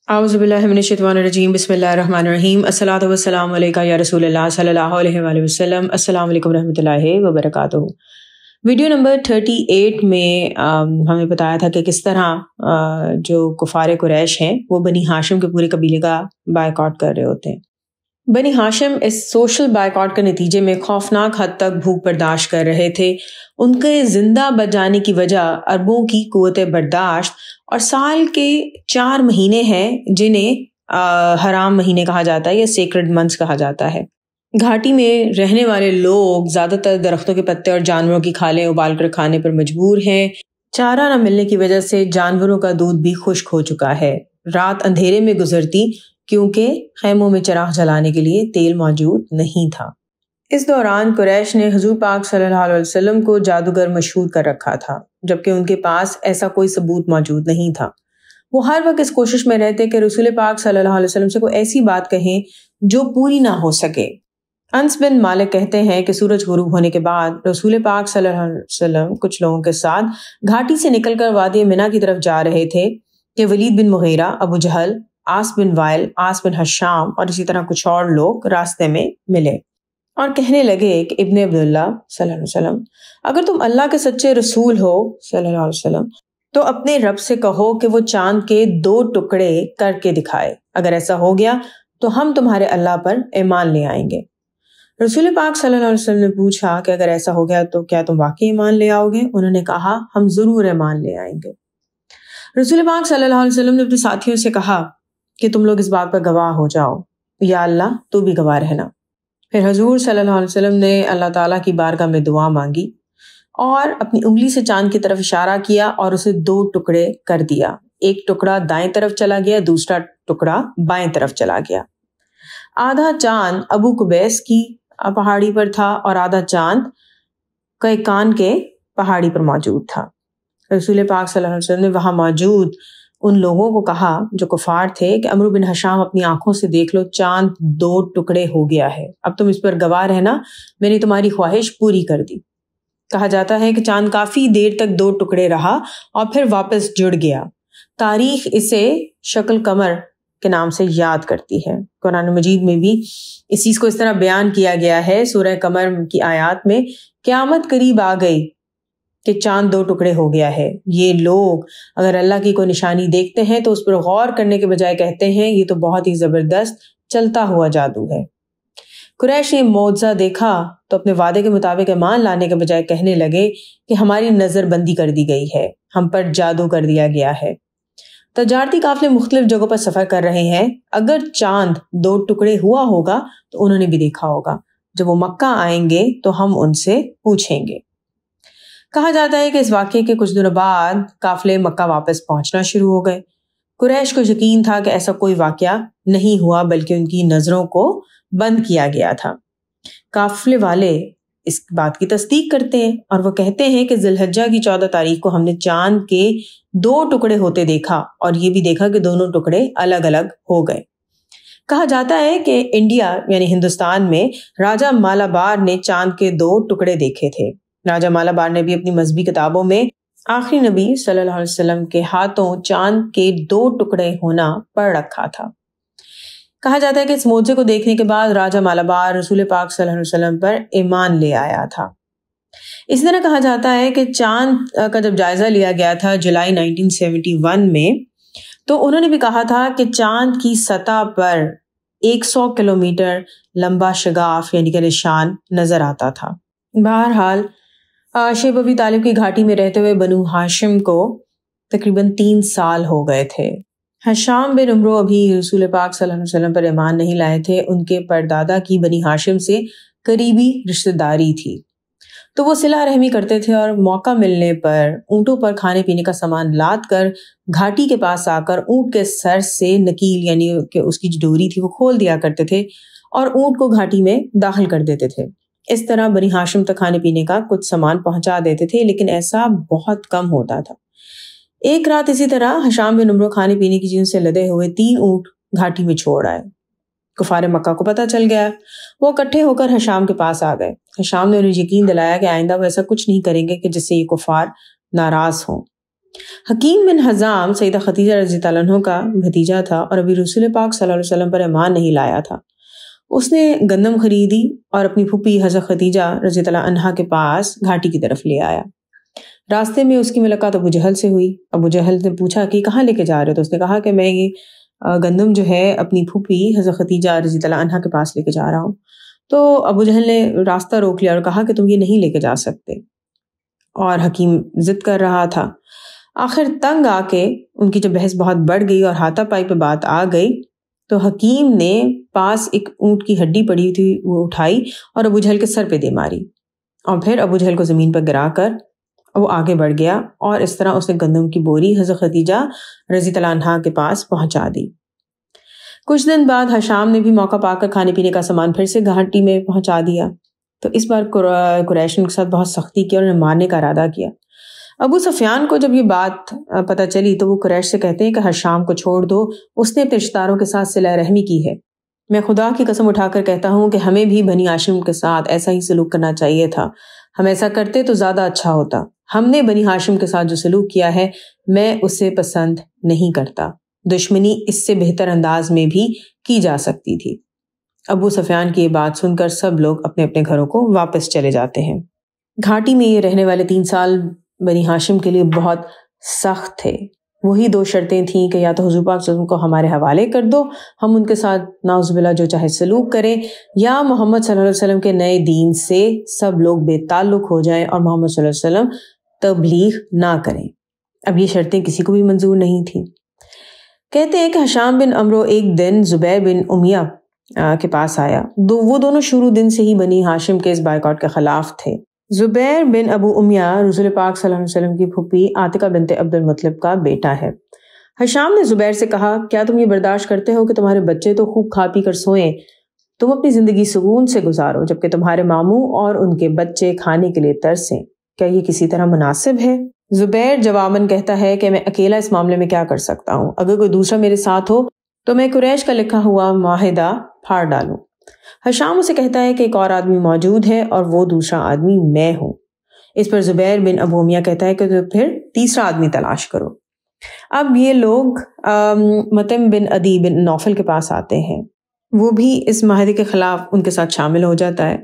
اعوذ باللہ من الشیطان الرجیم بسم اللہ الرحمن الرحیم الصلاۃ والسلام علیکہ یا رسول اللہ صلی اللہ علیہ وآلہ وسلم۔ السلام علیکم رحمۃ اللہ وبرکاتہ۔ ویڈیو نمبر 38 میں ہمیں بتایا تھا کہ کس طرح جو کفار قریش ہیں وہ بنی ہاشم کے پورے قبیلے کا بائیکاٹ کر رہے ہوتے ہیں۔ بنی ہاشم اس سوشل بائیکاٹ کے نتیجے میں خوفناک حد تک بھوک برداشت کر رہے تھے۔ ان کے زندہ بچ جانے کی وجہ اربوں کی قوت برداشت اور سال کے 4 مہینے ہیں جنہیں حرام مہینے کہا جاتا ہے یا سیکرڈ منتھس کہا جاتا ہے۔ گھاٹی میں رہنے والے لوگ زیادہ تر درختوں کے پتے اور جانوروں کی کھالیں ابال کر کھانے پر مجبور ہیں۔ چارہ نہ ملنے کی وجہ سے جانوروں کا دودھ بھی خشک ہو چکا ہے۔ رات اندھیرے میں گزرتی کیونکہ خیموں میں چراغ جلانے کے لیے تیل موجود نہیں تھا۔ اس دوران قریش نے حضور پاک صلی اللہ علیہ وسلم کو جادوگر مشہور کر رکھا تھا، جبکہ ان کے پاس ایسا کوئی ثبوت موجود نہیں تھا۔ وہ ہر وقت اس کوشش میں رہتے کہ رسول پاک صلی اللہ علیہ وسلم سے کوئی ایسی بات کہیں جو پوری نہ ہو سکے۔ انس بن مالک کہتے ہیں کہ سورج غروب ہونے کے بعد رسول پاک صلی اللہ علیہ وسلم کچھ لوگوں کے ساتھ گھاٹی سے نکل کر وادی منی کی طرف جا رہے تھے کہ ولید بن مغیرہ، ابو جہل، عاص بن وائل، عاص بن حشام اور اسی طرح کچھ اور لوگ راستے میں ملے اور کہنے لگے کہ ابن عبداللہ صلی اللہ علیہ وسلم، اگر تم اللہ کے سچے رسول ہو صلی اللہ علیہ وسلم تو اپنے رب سے کہو کہ وہ چاند کے 2 ٹکڑے کر کے دکھائے۔ اگر ایسا ہو گیا تو ہم تمہارے اللہ پر ایمان لے آئیں گے۔ رسول پاک صلی اللہ علیہ وسلم نے پوچھا کہ اگر ایسا ہو گیا تو کیا تم واقعی ایمان لے آؤ گے؟ انہوں نے کہا ہم ضرور ایمان لے آئیں گے۔ رسول پاک صلی اللہ علیہ وسلم نے اپنے ساتھیوں سے کہا کہ تم لوگ اس بات پر گواہ ہو جاؤ، یا اللہ تو بھی گواہ رہنا۔ پھر حضور صلی اللہ علیہ وسلم نے اللہ تعالیٰ کی بارگاہ میں دعا مانگی اور اپنی انگلی سے چاند کی طرف اشارہ کیا اور اسے 2 ٹکڑے کر دیا۔ ایک ٹکڑا دائیں طرف چلا گیا، دوسرا ٹکڑا بائیں طرف چلا گیا۔ آدھا چاند ابو قبیس کی پہاڑی پر تھا اور آدھا چاند قیقان کے پہاڑی پر موجود تھا۔ رسول پاک صلی اللہ علیہ وسلم نے وہاں موجود ان لوگوں کو کہا جو کفار تھے کہ عمرو بن حشام اپنی آنکھوں سے دیکھ لو، چاند 2 ٹکڑے ہو گیا ہے، اب تم اس پر گواہ رہنا، میں نے تمہاری خواہش پوری کر دی۔ کہا جاتا ہے کہ چاند کافی دیر تک 2 ٹکڑے رہا اور پھر واپس جڑ گیا۔ تاریخ اسے شکل قمر کے نام سے یاد کرتی ہے۔ قرآن مجید میں بھی اس چیز کو اس طرح بیان کیا گیا ہے، سورہ قمر کی آیات میں، قیامت قریب آ گئی کہ چاند 2 ٹکڑے ہو گیا ہے۔ یہ لوگ اگر اللہ کی کوئی نشانی دیکھتے ہیں تو اس پر غور کرنے کے بجائے کہتے ہیں یہ تو بہت ہی زبردست چلتا ہوا جادو ہے۔ قریش نے معجزہ دیکھا تو اپنے وعدے کے مطابق ایمان لانے کے بجائے کہنے لگے کہ ہماری نظر بندی کر دی گئی ہے، ہم پر جادو کر دیا گیا ہے۔ تجارتی قافلے مختلف جگہوں پر سفر کر رہے ہیں، اگر چاند 2 ٹکڑے ہوا ہوگا تو انہوں نے بھی دیکھا ہوگا۔ جب وہ مکہ آئیں گے تو ہم ان سے پوچھیں گے۔ کہا جاتا ہے کہ اس واقعے کے کچھ دنوں بعد قافلے مکہ واپس پہنچنا شروع ہو گئے۔ قریش کو یقین تھا کہ ایسا کوئی واقعہ نہیں ہوا بلکہ ان کی نظروں کو بند کیا گیا تھا۔ قافلے والے اس بات کی تصدیق کرتے ہیں اور وہ کہتے ہیں کہ ذی الحجہ کی 14 تاریخ کو ہم نے چاند کے 2 ٹکڑے ہوتے دیکھا اور یہ بھی دیکھا کہ دونوں ٹکڑے الگ الگ ہو گئے۔ کہا جاتا ہے کہ انڈیا یعنی ہندوستان میں راجہ مالابار نے چاند کے 2 ٹکڑے دیکھے تھے۔ راجہ مالابار نے بھی اپنی مذہبی کتابوں میں آخری نبی صلی اللہ علیہ وسلم کے ہاتھوں چاند کے 2 ٹکڑے ہونا پڑھ رکھا تھا۔ کہا جاتا ہے کہ اس معجزے کو دیکھنے کے بعد راجہ مالابار رسول پاک صلی اللہ علیہ وسلم پر ایمان لے آیا تھا۔ اس طرح کہا جاتا ہے کہ چاند کا جب جائزہ لیا گیا تھا جولائی 1971 میں تو انہوں نے بھی کہا تھا کہ چاند کی سطح پر 100 کلومیٹر لمبا شگاف یعنی کہ نشان نظر آتا تھا۔ بہرحال شیب ابی طالب کی گھاٹی میں رہتے ہوئے بنو ہاشم کو تقریباً 3 سال ہو گئے تھے۔ حشام بن عمرو ابھی رسول پاک صلی اللہ علیہ وسلم پر ایمان نہیں لائے تھے۔ ان کے پردادا کی بنی ہاشم سے قریبی رشتہ داری تھی تو وہ صلہ رحمی کرتے تھے اور موقع ملنے پر اونٹوں پر کھانے پینے کا سامان لاد کر گھاٹی کے پاس آ کر اونٹ کے سر سے نکیل یعنی کہ اس کی جو ڈوری تھی وہ کھول دیا کرتے تھے اور اونٹ کو گھاٹی میں داخل کر دیتے تھے۔ اس طرح بنی ہاشم تک کھانے پینے کا کچھ سامان پہنچا دیتے تھے، لیکن ایسا بہت کم ہوتا تھا۔ ایک رات اسی طرح حشام بن عمرو کھانے پینے کی چیزوں سے لدے ہوئے 3 اونٹ گھاٹی میں چھوڑ آئے۔ کفار مکہ کو پتہ چل گیا، وہ اکٹھے ہو کر حشام کے پاس آ گئے۔ حشام نے انہیں یقین دلایا کہ آئندہ وہ ایسا کچھ نہیں کریں گے کہ جس سے یہ کفار ناراض ہوں۔ حکیم بن حزام سیدہ خدیجہ رضی اللہ عنہ کا بھتیجا تھا اور ابھی رسول پاک صلی اللہ علیہ وسلم پر ایمان نہیں لایا تھا۔ اس نے گندم خریدی اور اپنی پھوپھی حضرت خدیجہ رضی اللہ عنہا کے پاس گھاٹی کی طرف لے آیا۔ راستے میں اس کی ملاقات ابو جہل سے ہوئی۔ ابو جہل نے پوچھا کہ کہاں لے کے جا رہے ہو؟ تو اس نے کہا کہ میں یہ گندم جو ہے اپنی پھوپھی حضرت خدیجہ رضی اللہ عنہا کے پاس لے کے جا رہا ہوں۔ تو ابو جہل نے راستہ روک لیا اور کہا کہ تم یہ نہیں لے کے جا سکتے، اور حکیم ضد کر رہا تھا۔ آخر تنگ آ کے ان کی جب بحث بہت بڑھ گئی اور ہاتھا پائی پہ بات آ گئی تو حکیم نے پاس ایک اونٹ کی ہڈی پڑی تھی وہ اٹھائی اور ابو جہل کے سر پہ دے ماری، اور پھر ابو جہل کو زمین پر گرا کر وہ آگے بڑھ گیا، اور اس طرح اس نے گندم کی بوری حضرت خدیجہ رضی اللہ عنہا کے پاس پہنچا دی۔ کچھ دن بعد حشام نے بھی موقع پا کر کھانے پینے کا سامان پھر سے گھاٹی میں پہنچا دیا، تو اس بار قریش نے کے ساتھ بہت سختی کی اور انہیں مارنے کا ارادہ کیا۔ ابو سفیان کو جب یہ بات پتہ چلی تو وہ قریش سے کہتے ہیں کہ حشام کو چھوڑ دو، اس نے اپنے رشتہ داروں کے ساتھ صلہ رحمی کی ہے۔ میں خدا کی قسم اٹھا کر کہتا ہوں کہ ہمیں بھی بنی ہاشم کے ساتھ ایسا ہی سلوک کرنا چاہیے تھا، ہم ایسا کرتے تو زیادہ اچھا ہوتا۔ ہم نے بنی ہاشم کے ساتھ جو سلوک کیا ہے میں اسے پسند نہیں کرتا، دشمنی اس سے بہتر انداز میں بھی کی جا سکتی تھی۔ ابو سفیان کی یہ بات سن کر سب لوگ اپنے اپنے گھروں کو واپس چلے جاتے ہیں۔ گھاٹی میں یہ رہنے والے 3 سال بنی ہاشم کے لیے بہت سخت تھے۔ وہی 2 شرطیں تھیں کہ یا تو حضور پاک صلی اللہ علیہ وسلم کو ہمارے حوالے کر دو، ہم ان کے ساتھ نعوذ باللہ جو چاہے سلوک کریں، یا محمد صلی اللہ علیہ وسلم کے نئے دین سے سب لوگ بے تعلق ہو جائیں اور محمد صلی اللہ علیہ وسلم تبلیغ نہ کریں۔ اب یہ شرطیں کسی کو بھی منظور نہیں تھیں۔ کہتے ہیں کہ حشام بن عمرو ایک دن زبیر بن امیہ کے پاس آیا، وہ دونوں شروع دن سے ہی بنی ہاشم کے اس بائیکاٹ کے خلاف تھے۔ زبیر بن ابو امیہ رسول پاک صلی اللہ علیہ وسلم کی پھوپھی عاتقہ بنت عبد المطلب کا بیٹا ہے۔ حشام نے زبیر سے کہا، کیا تم یہ برداشت کرتے ہو کہ تمہارے بچے تو خوب کھا پی کر سوئیں، تم اپنی زندگی سکون سے گزارو جبکہ تمہارے ماموں اور ان کے بچے کھانے کے لیے ترسیں؟ کیا یہ کسی طرح مناسب ہے؟ زبیر جواباً کہتا ہے کہ میں اکیلا اس معاملے میں کیا کر سکتا ہوں، اگر کوئی دوسرا میرے ساتھ ہو تو میں قریش کا لکھا ہوا معاہدہ پھاڑ ڈالوں۔ حشام اسے کہتا ہے کہ ایک اور آدمی موجود ہے اور وہ دوسرا آدمی میں ہوں۔ اس پر زبیر بن ابو امیہ کہتا ہے کہ تو پھر تیسرا آدمی تلاش کرو۔ اب یہ لوگ مطعم بن عدی بن نوفل کے پاس آتے ہیں، وہ بھی اس معاہدے کے خلاف ان کے ساتھ شامل ہو جاتا ہے۔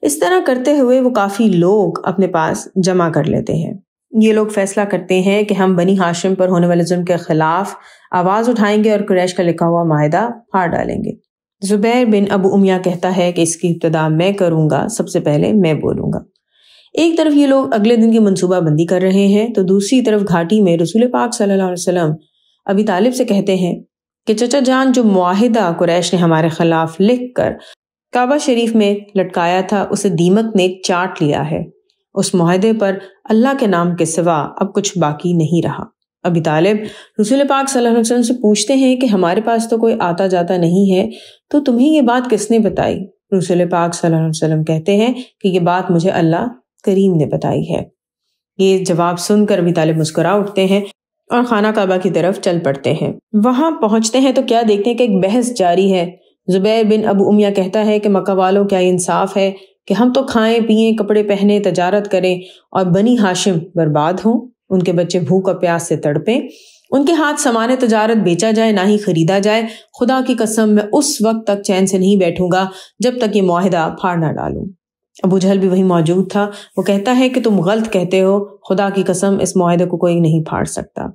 اس طرح کرتے ہوئے وہ کافی لوگ اپنے پاس جمع کر لیتے ہیں۔ یہ لوگ فیصلہ کرتے ہیں کہ ہم بنی ہاشم پر ہونے والے ظلم کے خلاف آواز اٹھائیں گے اور قریش کا لکھا ہوا معاہدہ پھاڑ ڈالیں گے۔ زبیر بن ابو امیہ کہتا ہے کہ اس کی ابتدا میں کروں گا، سب سے پہلے میں بولوں گا۔ ایک طرف یہ لوگ اگلے دن کی منصوبہ بندی کر رہے ہیں تو دوسری طرف گھاٹی میں رسول پاک صلی اللہ علیہ وسلم ابی طالب سے کہتے ہیں کہ چچا جان، جو معاہدہ قریش نے ہمارے خلاف لکھ کر کعبہ شریف میں لٹکایا تھا اسے دیمک نے چاٹ لیا ہے، اس معاہدے پر اللہ کے نام کے سوا اب کچھ باقی نہیں رہا۔ ابی طالب رسول پاک صلی اللہ علیہ وسلم سے پوچھتے ہیں کہ ہمارے پاس تو کوئی آتا جاتا نہیں ہے، تو تمہیں یہ بات کس نے بتائی؟ رسول پاک صلی اللہ علیہ وسلم کہتے ہیں کہ یہ بات مجھے اللہ کریم نے بتائی ہے۔ یہ جواب سن کر ابی طالب مسکرا اٹھتے ہیں اور خانہ کعبہ کی طرف چل پڑتے ہیں۔ وہاں پہنچتے ہیں تو کیا دیکھتے ہیں کہ ایک بحث جاری ہے۔ زبیر بن ابو امیہ کہتا ہے کہ مکہ والوں، کیا انصاف ہے کہ ہم تو کھائیں پیئیں، کپڑے پہنے، تجارت کریں اور بنی ہاشم برباد ہوں، ان کے بچے بھوک اور پیاس سے تڑپیں، ان کے ہاتھ سامان تجارت بیچا جائے نہ ہی خریدا جائے۔ خدا کی قسم میں اس وقت تک چین سے نہیں بیٹھوں گا جب تک یہ معاہدہ پھاڑ نہ ڈالوں۔ ابو جہل بھی وہی موجود تھا، وہ کہتا ہے کہ تم غلط کہتے ہو، خدا کی قسم اس معاہدے کو کوئی نہیں پھاڑ سکتا۔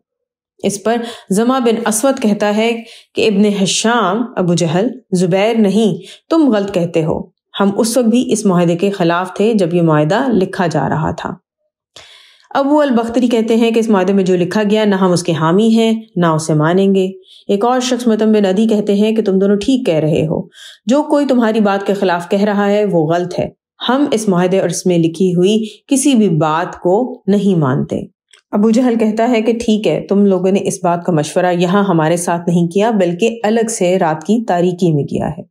اس پر زما بن اسود کہتا ہے کہ ابن حشام، ابو جہل، زبیر نہیں، تم غلط کہتے ہو، ہم اس وقت بھی اس معاہدے کے خلاف تھے جب یہ معاہدہ لکھا جا رہا تھا۔ ابو البختری کہتے ہیں کہ اس معاہدے میں جو لکھا گیا نہ ہم اس کے حامی ہیں نہ اسے مانیں گے۔ ایک اور شخص مطعم بن عدی کہتے ہیں کہ تم دونوں ٹھیک کہہ رہے ہو، جو کوئی تمہاری بات کے خلاف کہہ رہا ہے وہ غلط ہے، ہم اس معاہدے اور اس میں لکھی ہوئی کسی بھی بات کو نہیں مانتے۔ ابو جہل کہتا ہے کہ ٹھیک ہے، تم لوگوں نے اس بات کا مشورہ یہاں ہمارے ساتھ نہیں کیا بلکہ الگ سے رات کی تاریکی میں کیا ہے۔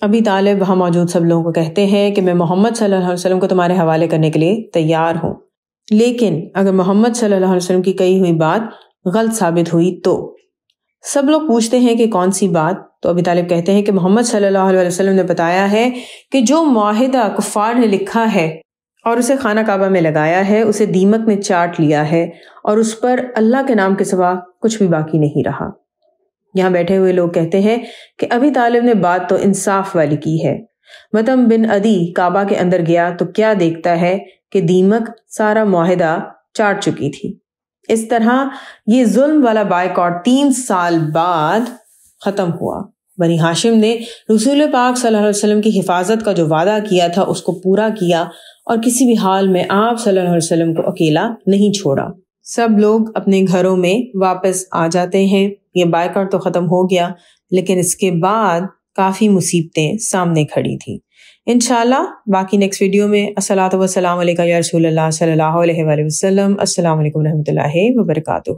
ابی طالب وہاں موجود سب لوگوں کو کہتے ہیں کہ میں محمد صلی اللہ علیہ وسلم کو تمہارے حوالے کرنے کے لیے تیار ہوں، لیکن اگر محمد صلی اللہ علیہ وسلم کی کہی ہوئی بات غلط ثابت ہوئی تو۔ سب لوگ پوچھتے ہیں کہ کون سی بات؟ تو ابی طالب کہتے ہیں کہ محمد صلی اللہ علیہ وسلم نے بتایا ہے کہ جو معاہدہ کفار نے لکھا ہے اور اسے خانہ کعبہ میں لگایا ہے، اسے دیمک نے چاٹ لیا ہے اور اس پر اللہ کے نام کے سوا کچھ بھی باقی نہیں رہا۔ یہاں بیٹھے ہوئے لوگ کہتے ہیں کہ ابی طالب نے بات تو انصاف والی کی ہے۔ مطعم بن عدی کعبہ کے اندر گیا تو کیا دیکھتا ہے کہ دیمک سارا معاہدہ چاٹ چکی تھی۔ اس طرح یہ ظلم والا بائیکاٹ 3 سال بعد ختم ہوا۔ بنی ہاشم نے رسول پاک صلی اللہ علیہ وسلم کی حفاظت کا جو وعدہ کیا تھا اس کو پورا کیا اور کسی بھی حال میں آپ صلی اللہ علیہ وسلم کو اکیلا نہیں چھوڑا۔ سب لوگ اپنے گھروں میں واپس آ جاتے ہیں۔ یہ بائیکاٹ تو ختم ہو گیا لیکن اس کے بعد کافی مصیبتیں سامنے کھڑی تھیں۔ انشاءاللہ باقی نیکسٹ ویڈیو میں۔ الصلاۃ والسلام علیکم یا رسول اللہ صلی اللہ علیہ وآلہ وسلم۔ السلام علیکم ورحمۃ اللہ وبرکاتہ۔